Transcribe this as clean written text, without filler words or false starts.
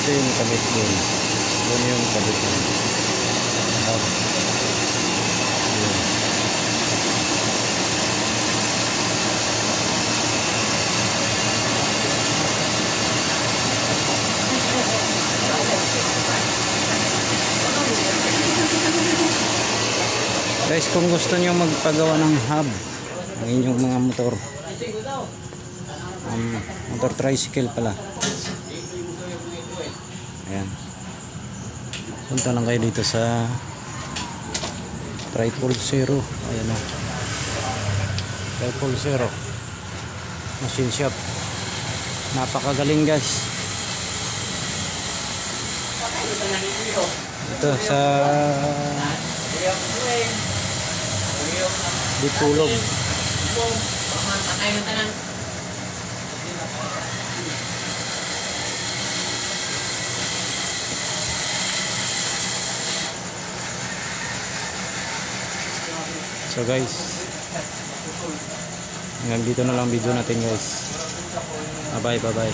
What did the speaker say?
Ito yung kabit doon. Doon yung kabit doon. Hub. Yun. Guys, kung gusto niyo magpagawa ng hub ang inyong mga motor, motor tricycle pala, ayan, punta lang kayo dito sa Triple Zero. Ayan o, Triple Zero machine shop. Napakagaling guys. Ito sa Dipulog. So guys, hanggang dito na lang video natin guys. Bye bye.